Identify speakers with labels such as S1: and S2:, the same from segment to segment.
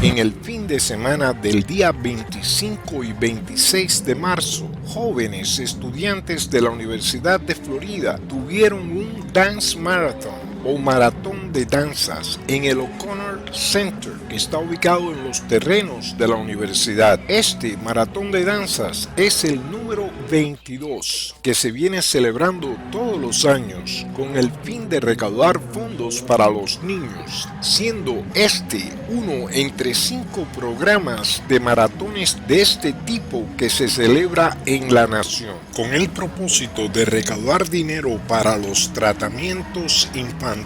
S1: En el fin de semana del día 25 y 26 de marzo, jóvenes estudiantes de la Universidad de Florida tuvieron un Dance Marathon o maratón de danzas en el O'Connor Center, que está ubicado en los terrenos de la universidad. Este maratón de danzas es el número 22, que se viene celebrando todos los años con el fin de recaudar fondos para los niños, siendo este uno entre 5 programas de maratones de este tipo que se celebra en la nación, con el propósito de recaudar dinero para los tratamientos infantiles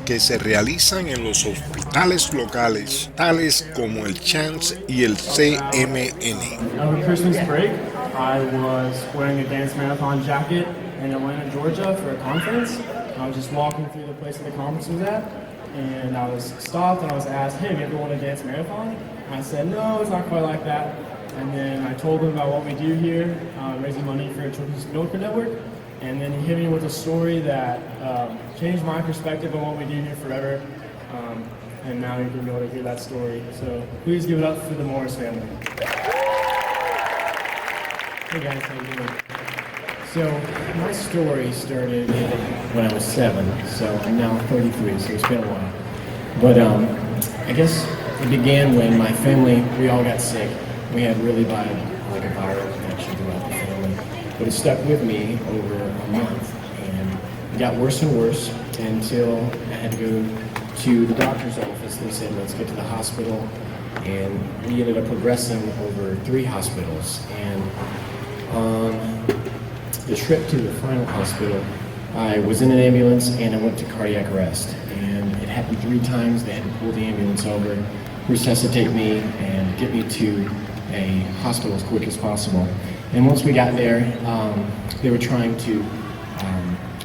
S1: que se realizan en los hospitales locales, tales como el Chance y el CMN.
S2: Over Christmas break, I was wearing a dance marathon jacket in Atlanta, Georgia for a conference. I was just walking through the place that the conference was at, and I was stopped and I was asked, hey, have you ever won a dance marathon? And I said, no, it's not quite like that. And then I told them about what we do here, raising money for a Children's Miracle Network. And then he hit me with a story that changed my perspective on what we do here forever. And now you're going to be able to hear that story. So please give it up for the Morris family. Hey guys, how you doing? So my story started when I was 7, so I'm now 33, so it's been a while. But I guess it began when my family, we all got sick. We had really bad, like a viral infection throughout the family. But it stuck with me over a month, and it got worse and worse until I had to go to the doctor's office. They said, let's get to the hospital, and we ended up progressing over 3 hospitals. And on the trip to the final hospital, I was in an ambulance and I went to cardiac arrest. And it happened 3 times. They had to pull the ambulance over, resuscitate me, and get me to a hospital as quick as possible. And once we got there, they were trying to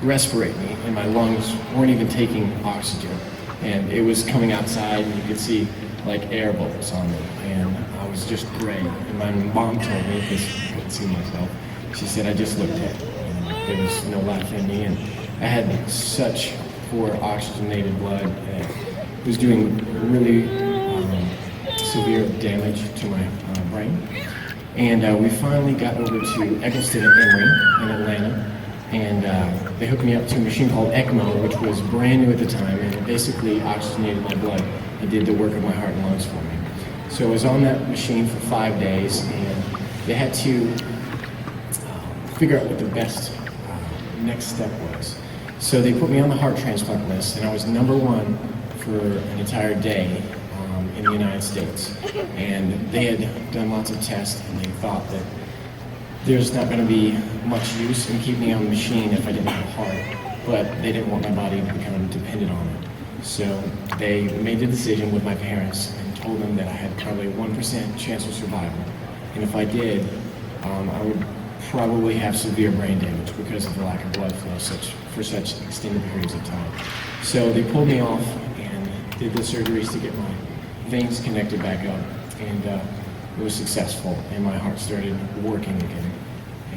S2: respirate me, and my lungs weren't even taking oxygen. And it was coming outside, and you could see like air bubbles on me, and I was just gray. And my mom told me, because I couldn't see myself, she said I just looked dead, and there was no life in me, and I had such poor oxygenated blood that it was doing really severe damage to my brain. And we finally got over to Eccleston at Emory in Atlanta, and they hooked me up to a machine called ECMO, which was brand new at the time, and it basically oxygenated my blood and did the work of my heart and lungs for me. So I was on that machine for 5 days, and they had to figure out what the best next step was. So they put me on the heart transplant list, and I was #1 for an entire day in the United States. And they had done lots of tests, and they thought that there's not going to be much use in keeping me on the machine if I didn't have a heart, but they didn't want my body to become dependent on it. So they made the decision with my parents and told them that I had probably a 1% chance of survival. And if I did, I would probably have severe brain damage because of the lack of blood flow for such extended periods of time. So they pulled me off and did the surgeries to get my veins connected back up, and it was successful, and my heart started working again.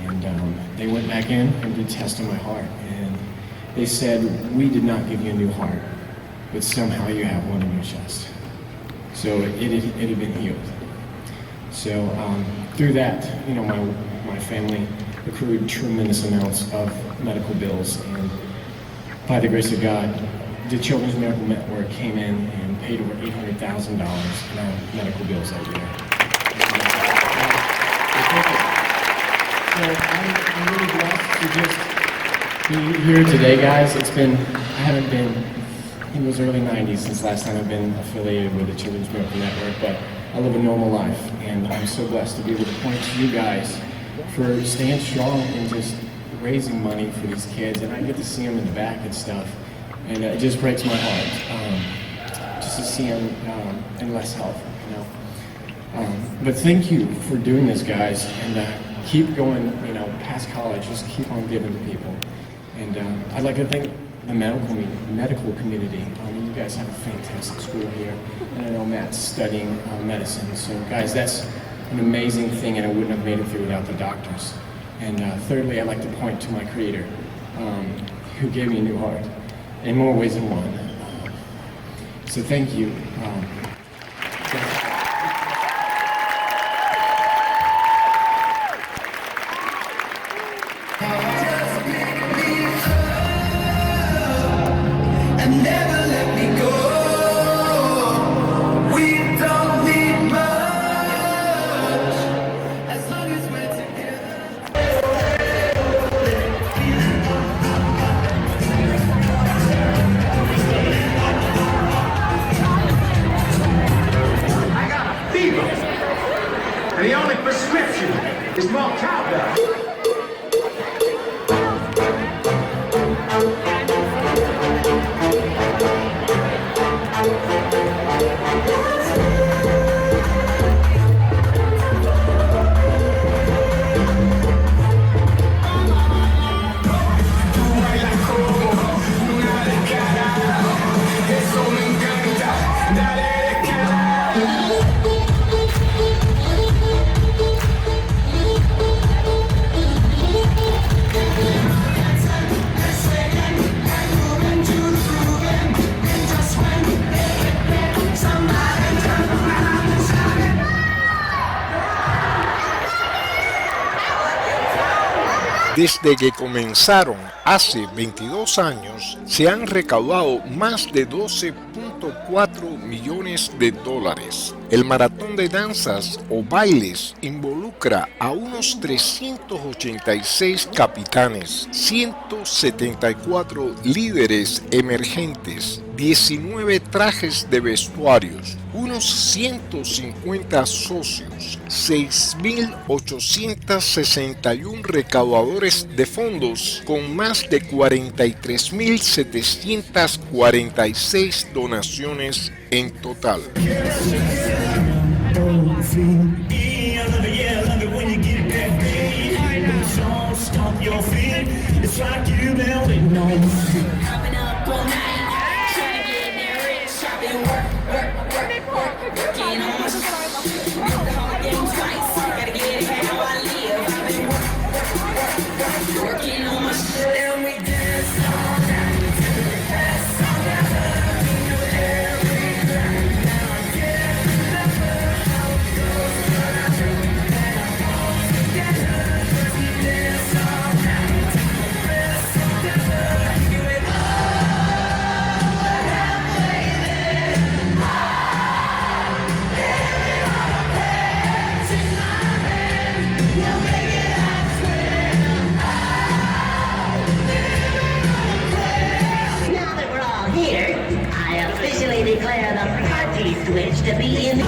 S2: And they went back in and did tests on my heart, and they said, we did not give you a new heart, but somehow you have one in your chest. So it had been healed. So through that, you know, my family accrued tremendous amounts of medical bills, and by the grace of God, the Children's Miracle Network came in and paid over $800,000 in our medical bills that year. So I'm really blessed to just be here today, guys. I haven't been in those early 90s since last time I've been affiliated with the Children's Miracle Network, but I live a normal life, and I'm so blessed to be able to point to you guys for staying strong and just raising money for these kids, and I get to see them in the back and stuff. And it just breaks my heart, just to see them in less health, you know. But thank you for doing this, guys, and keep going, you know, past college. Just keep on giving to people. And I'd like to thank the medical community. You guys have a fantastic school here, and I know Matt's studying medicine. So, guys, that's an amazing thing, and I wouldn't have made it through without the doctors. And thirdly, I'd like to point to my Creator, who gave me a new heart. In more ways than one. So thank you.
S1: Desde que comenzaron hace 22 años, se han recaudado más de 12.4 millones de dólares. El maratón de danzas o bailes involucra a unos 386 capitanes, 174 líderes emergentes, 19 trajes de vestuarios, unos 150 socios, 6.861 recaudadores de fondos con más de 43.746 donaciones en total.
S3: Declare the party switch to be in